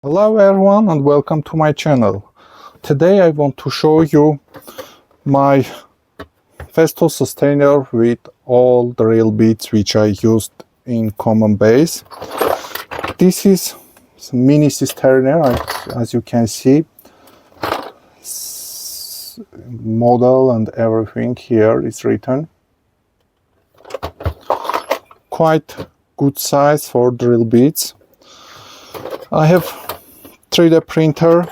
Hello everyone and welcome to my channel. Today I want to show you my Festool Systainer with all drill bits which I used in common base. This is mini Systiner, as you can see. Model and everything here is written. Quite good size for drill bits. I have 3D printer,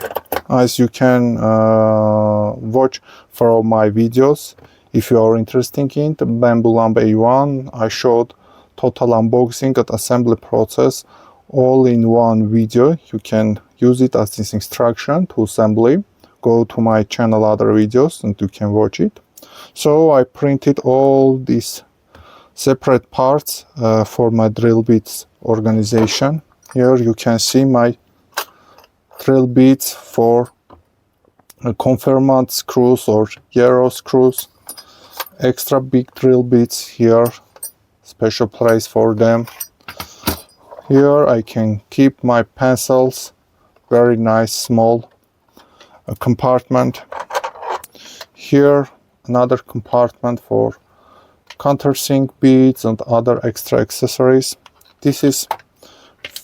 as you can watch from my videos. If you are interested in the Bamboo Lamp A1, I showed total unboxing and assembly process all in one video. You can use it as this instruction to assembly. Go to my channel other videos and you can watch it. So I printed all these separate parts for my drill bits organization. Here you can see my drill bits for conformant screws or Wera screws. Extra big drill bits here, special place for them. Here I can keep my pencils, very nice small compartment. Here another compartment for countersink bits and other extra accessories. This is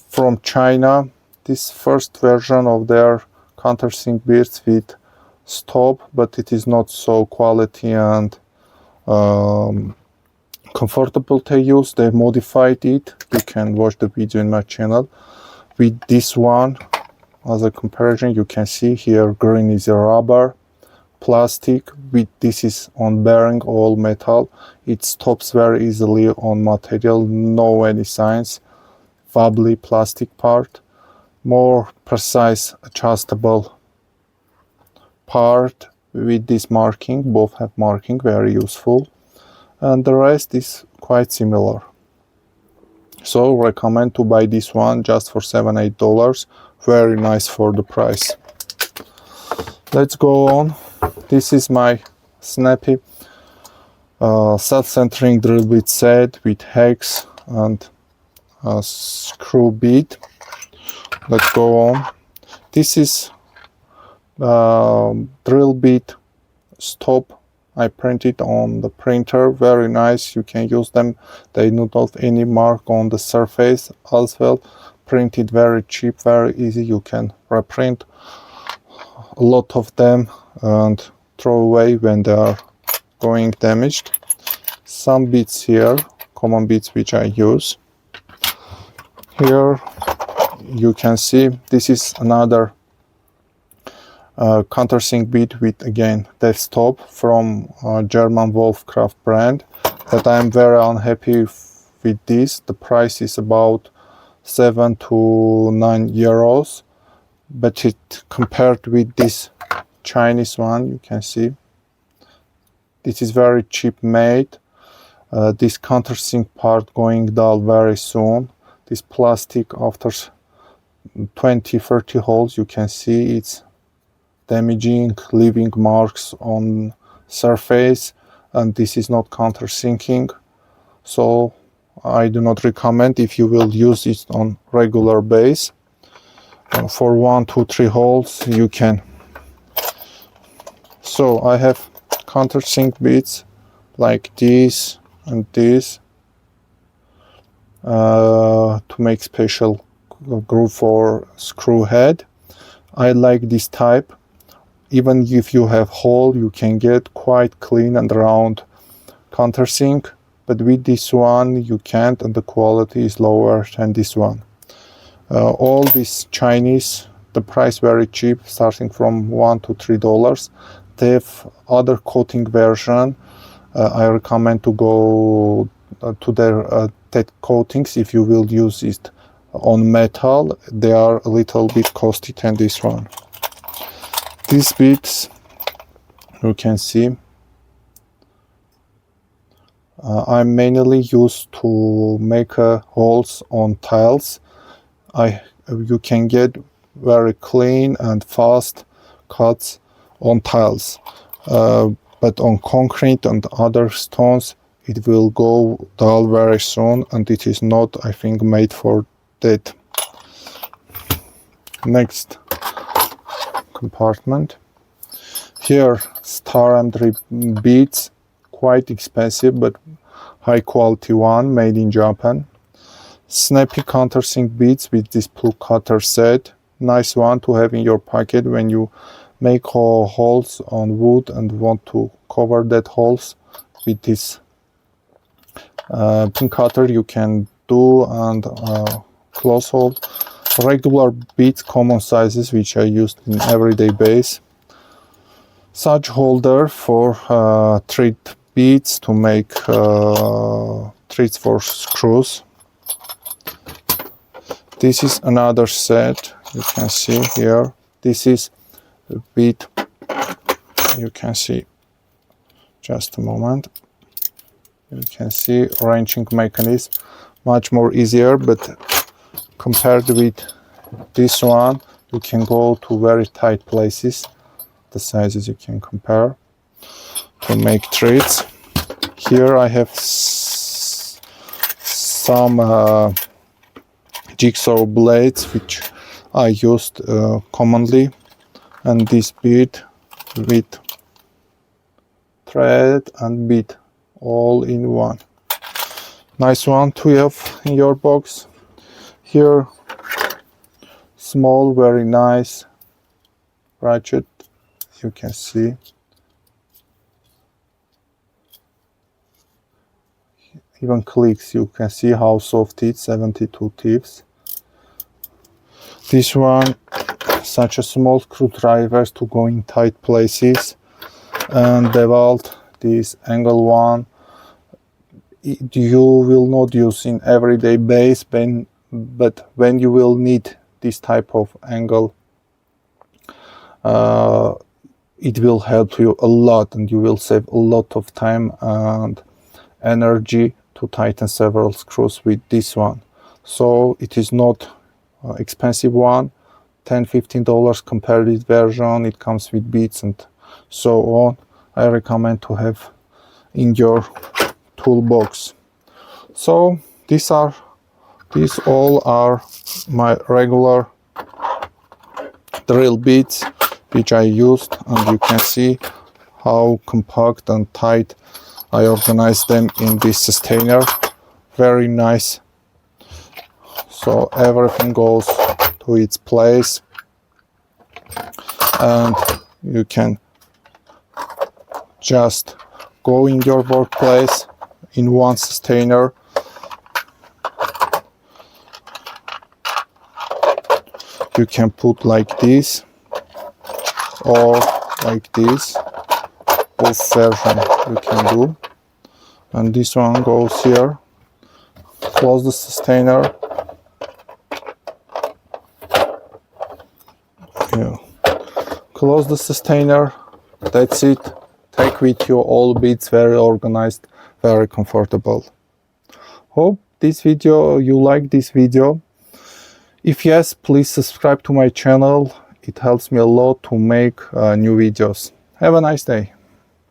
from China. This first version of their countersink bits with stop, but it is not so quality and comfortable to use. They modified it. You can watch the video in my channel. With this one, as a comparison, you can see here green is a rubber, plastic. With this is on bearing, all metal. It stops very easily on material, no any signs. Wobbly plastic part. More precise adjustable part with this marking. Both have marking, very useful, and the rest is quite similar. So recommend to buy this one just for $7-8. Very nice for the price. Let's go on. This is my snappy self-centering drill bit set with hex and screw bit. Let's go on. This is drill bit stop. I printed on the printer. Very nice. You can use them. They don't have any mark on the surface as well. Printed very cheap, very easy. You can reprint a lot of them and throw away when they are going damaged. Some bits here, common bits which I use. Here you can see this is another countersink bit with again desktop from German Wolfcraft brand, but I'm very unhappy with this. The price is about 7 to 9 euros, but it compared with this Chinese one, you can see this is very cheap made. This countersink part going dull very soon. This plastic after 20-30 holes, you can see it's damaging, leaving marks on surface, and this is not countersinking, so I do not recommend if you will use it on regular base. For 1, 2, 3 holes you can. So I have countersink bits like this and this to make special groove for screw head. I like this type. Even if you have hole, you can get quite clean and round countersink, but with this one you can't, and the quality is lower than this one. All this Chinese, the price very cheap, starting from $1 to $3. They have other coating version. I recommend to go to their tech coatings if you will use it on metal. They are a little bit costly than this one. These bits you can see I mainly used to make holes on tiles. You can get very clean and fast cuts on tiles, but on concrete and other stones it will go dull very soon, and it is not, I think, made for that. next compartment. Here, star M3 beads, quite expensive but high quality one, made in Japan. Snappy countersink beads with this pull cutter set. Nice one to have in your pocket when you make holes on wood and want to cover that holes with this pin cutter. You can do and close hole. Regular beads, common sizes, which I used in everyday base. Such holder for thread beads to make threads for screws. This is another set. You can see here. This is a bead. You can see. Just a moment. You can see wrenching mechanism, much more easier, but compared with this one, you can go to very tight places. The sizes you can compare to make threads. Here I have some jigsaw blades which I used commonly, and this bead with thread and bead all in one. Nice one to have in your box. Here, small, very nice ratchet. You can see. Even clicks, you can see how soft it is, 72 tips. This one, such a small screwdrivers to go in tight places. And DeWalt, this angle one, you will not use in everyday base, but when you will need this type of angle, it will help you a lot, and you will save a lot of time and energy to tighten several screws with this one. So it is not expensive one, $10–15 comparative version. It comes with beads and so on. I recommend to have in your toolbox. So these all are my regular drill bits which I used, and you can see how compact and tight I organized them in this Systainer. Very nice. So everything goes to its place, and you can just go in your workplace in one Systainer. You can put like this or like this. Both version you can do. And this one goes here. Close the Systainer. Yeah. Close the Systainer. That's it. Take with you all beads, very organized, very comfortable. Hope you like this video. If yes, please subscribe to my channel. It helps me a lot to make new videos. Have a nice day.